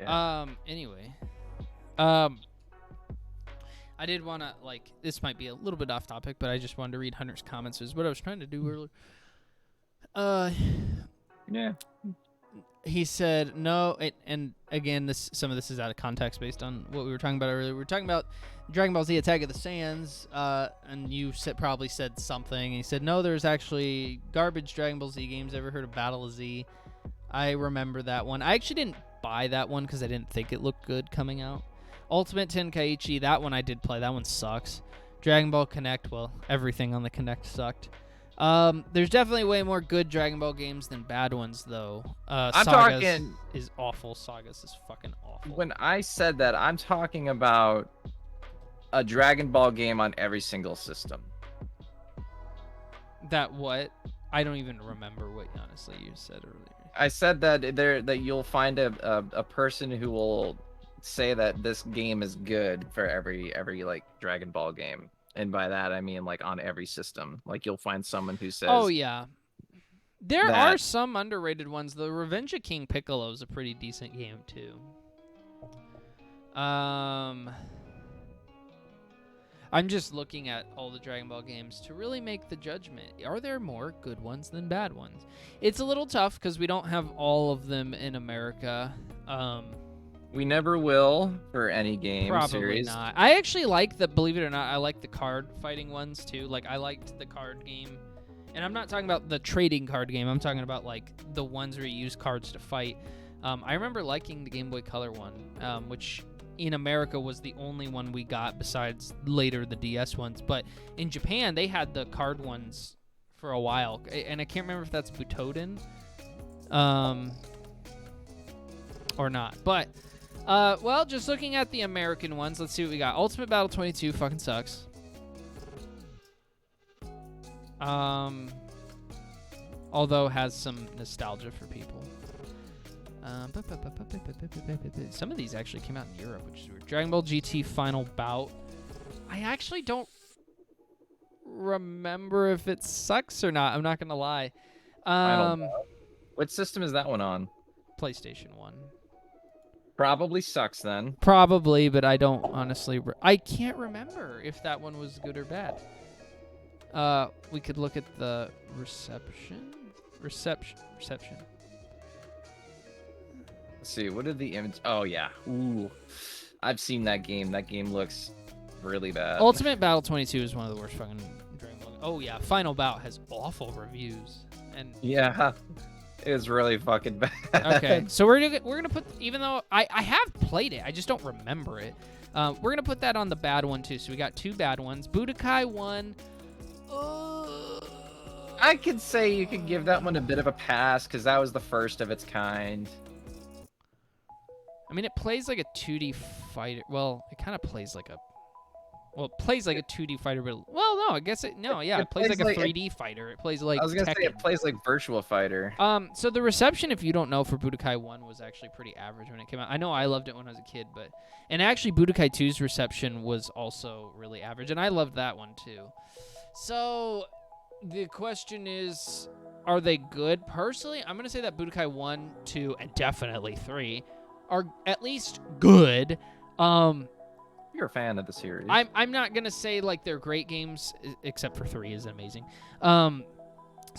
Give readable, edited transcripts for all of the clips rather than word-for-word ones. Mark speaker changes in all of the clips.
Speaker 1: Yeah.
Speaker 2: Anyway. I did want to, this might be a little bit off topic, but I just wanted to read Hunter's comments. Is what I was trying to do earlier.
Speaker 1: Yeah.
Speaker 2: He said no, and again, some of this is out of context based on what we were talking about earlier. We were talking about Dragon Ball Z Attack of the Saiyans, and you probably said something. And he said, no, there's actually garbage Dragon Ball Z games. Ever heard of Battle of Z? I remember that one. I actually didn't buy that one because I didn't think it looked good coming out. Ultimate Tenkaichi, that one I did play. That one sucks. Dragon Ball Connect, well, everything on the Connect sucked. There's definitely way more good Dragon Ball games than bad ones, though.
Speaker 1: I'm
Speaker 2: Sagas
Speaker 1: talking
Speaker 2: is awful. Sagas is fucking awful.
Speaker 1: when I said that, I'm talking about a Dragon Ball game on every single system.
Speaker 2: That what? I don't even remember what honestly you said earlier.
Speaker 1: I said that you'll find a person who will say that this game is good for every like Dragon Ball game. And by that I mean like on every system. Like you'll find someone who says,
Speaker 2: oh yeah. There are some underrated ones. The Revenge of King Piccolo is a pretty decent game too. I'm just looking at all the Dragon Ball games to really make the judgment. Are there more good ones than bad ones? It's a little tough because we don't have all of them in America.
Speaker 1: we never will for any game
Speaker 2: Probably
Speaker 1: series.
Speaker 2: not. I actually like believe it or not, I like the card fighting ones too. Like I liked the card game. And I'm not talking about the trading card game. I'm talking about like the ones where you use cards to fight. I remember liking the Game Boy Color one, which in America was the only one we got besides later the DS ones. But in Japan, they had the card ones for a while. And I can't remember if that's Butoden or not. But, well, just looking at the American ones, let's see what we got. Ultimate Battle 22 fucking sucks. Although has some nostalgia for people. Some of these actually came out in Europe, which is weird. Dragon Ball GT Final Bout. I actually don't remember if it sucks or not. I'm not gonna lie.
Speaker 1: What system is that one on?
Speaker 2: PlayStation 1.
Speaker 1: Probably sucks then.
Speaker 2: Probably, but I don't honestly. I can't remember if that one was good or bad. We could look at the reception.
Speaker 1: Let's see, what did the image? Oh yeah, ooh, I've seen that game. That game looks really bad.
Speaker 2: Ultimate Battle 22 is one of the worst fucking Dragon Ball. Oh yeah, Final Bout has awful reviews. And
Speaker 1: yeah, it was really fucking bad.
Speaker 2: okay, so we're gonna put, even though I have played it, I just don't remember it. We're gonna put that on the bad one too. So we got two bad ones. Budokai 1.
Speaker 1: I could say you could give that one a bit of a pass because that was the first of its kind.
Speaker 2: I mean, it plays like a 2D fighter. Well, it kind of plays like a. Well, it plays like a 2D fighter, but well, no, I guess it. No, yeah, it plays like a 3D fighter. It plays like.
Speaker 1: I was gonna say it
Speaker 2: Tekken.
Speaker 1: plays like Virtua Fighter.
Speaker 2: So the reception, if you don't know, for Budokai 1 was actually pretty average when it came out. I know I loved it when I was a kid, and actually Budokai 2's reception was also really average, and I loved that one too. So the question is, are they good? Personally, I'm gonna say that Budokai 1, 2, and definitely 3 are at least good.
Speaker 1: You're a fan of the series.
Speaker 2: I'm not gonna say like they're great games, except for 3 is amazing. So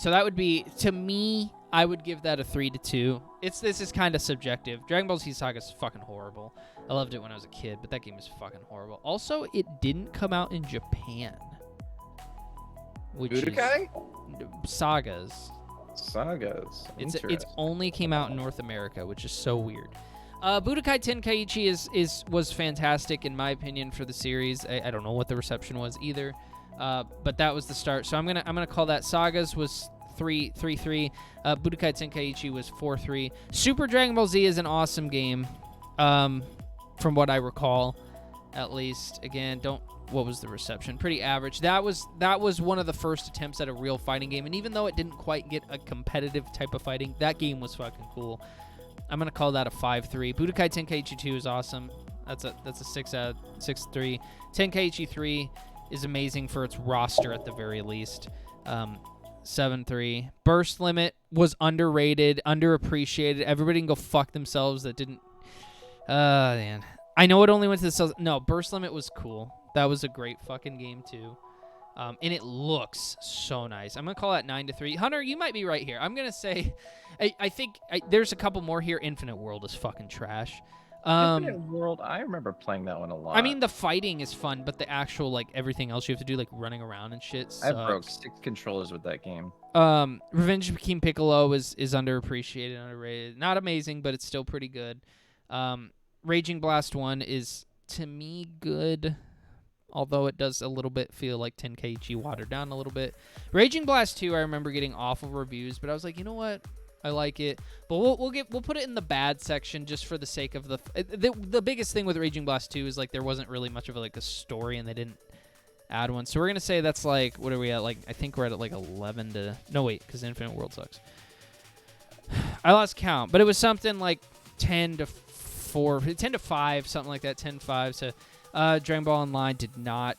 Speaker 2: that would be, to me, I would give that a 3 to 2. This is kind of subjective. Dragon Ball Z Saga is fucking horrible. I loved it when I was a kid, but that game is fucking horrible. Also, it didn't come out in Japan. Which
Speaker 1: Budokai?
Speaker 2: is Sagas. It's only came out in North America, which is so weird. Budokai Tenkaichi was fantastic in my opinion for the series. I don't know what the reception was either, but that was the start. So I'm gonna call that. Sagas was 3-3. Budokai Tenkaichi was 4-3. Super Dragon Ball Z is an awesome game, from what I recall, at least. Again, what was the reception? Pretty average. That was one of the first attempts at a real fighting game, and even though it didn't quite get a competitive type of fighting, that game was fucking cool. I'm gonna call that a 5-3. Budokai Tenkaichi 2 is awesome. That's a 6-3. Tenkaichi 3 is amazing for its roster at the very least. 7-3. Burst Limit was underrated, underappreciated. Everybody can go fuck themselves that didn't Man. I know it only went to the sales. No, Burst Limit was cool. That was a great fucking game, too. And it looks so nice. I'm going to call that 9-3. Hunter, you might be right here. I'm going to say, I think there's a couple more here. Infinite World is fucking trash.
Speaker 1: Infinite World, I remember playing that one a lot.
Speaker 2: I mean, the fighting is fun, but the actual, like, everything else you have to do, like, running around and shit sucks.
Speaker 1: I broke 6 controllers with that game.
Speaker 2: Revenge of King Piccolo is underappreciated, underrated. Not amazing, but it's still pretty good. Raging Blast 1 is, to me, good, although it does a little bit feel like Tenkaichi watered down a little bit. Raging Blast 2, I remember getting awful reviews, but I was like, you know what? I like it, but we'll put it in the bad section just for the sake of the biggest thing with Raging Blast 2 is like there wasn't really much of a story and they didn't add one. So we're gonna say that's like, what are we at? Like, I think we're at like 11 to, no wait, because Infinite World sucks. I lost count, but it was something like 10 to 5, something like that. 10-5. So Dragon Ball Online did not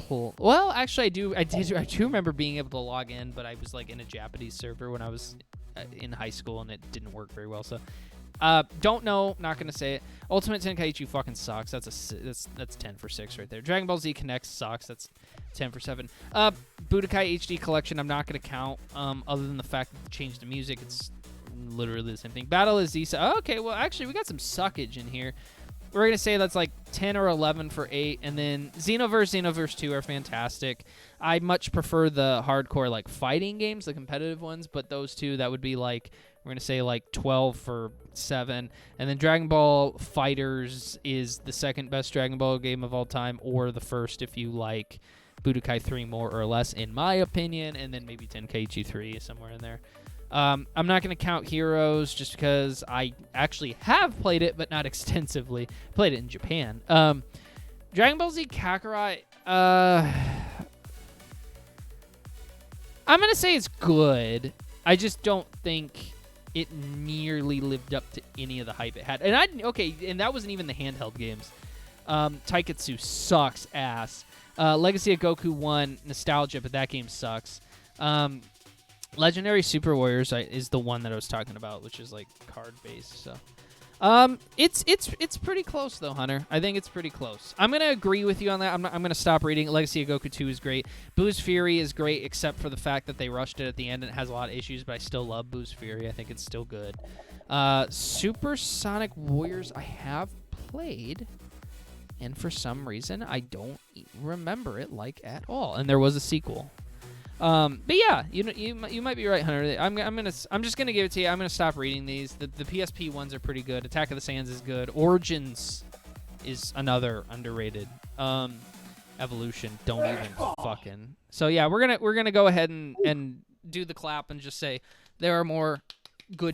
Speaker 2: pull. Well, actually, I do remember being able to log in, but I was like in a Japanese server when I was in high school, and it didn't work very well. So, don't know. Not gonna say it. Ultimate Tenkaichi fucking sucks. That's 10 for 6 right there. Dragon Ball Z Connect sucks. That's 10 for 7. Budokai HD Collection, I'm not gonna count. Other than the fact that they changed the music, it's literally the same thing. Battle is Z. Oh, okay, well, actually, we got some suckage in here. We're going to say that's like 10 or 11 for 8. And then Xenoverse 2 are fantastic. I much prefer the hardcore like fighting games, the competitive ones. But those two, that would be like, we're going to say like 12 for 7. And then Dragon Ball Fighters is the second best Dragon Ball game of all time. Or the first if you like Budokai 3 more or less, in my opinion. And then maybe Tenkaichi 3 somewhere in there. I'm not going to count Heroes just because I actually have played it, but not extensively. Played it in Japan. Dragon Ball Z Kakarot, I'm going to say it's good. I just don't think it nearly lived up to any of the hype it had. And and that wasn't even the handheld games. Taiketsu sucks ass. Legacy of Goku 1, nostalgia, but that game sucks. Legendary Super Warriors is the one that I was talking about, which is like card based. So, it's pretty close though, Hunter. I think it's pretty close. I'm gonna agree with you on that. I'm gonna stop reading. Legacy of Goku 2 is great. Boo's Fury is great, except for the fact that they rushed it at the end and it has a lot of issues. But I still love Boo's Fury. I think it's still good. Super Sonic Warriors I have played, and for some reason I don't remember it like at all. And there was a sequel. But yeah, you might be right, Hunter. I'm just gonna give it to you. I'm gonna stop reading these. The PSP ones are pretty good. Attack of the Sands is good. Origins is another underrated. Evolution, don't even fucking. So yeah, we're gonna go ahead and do the clap and just say there are more good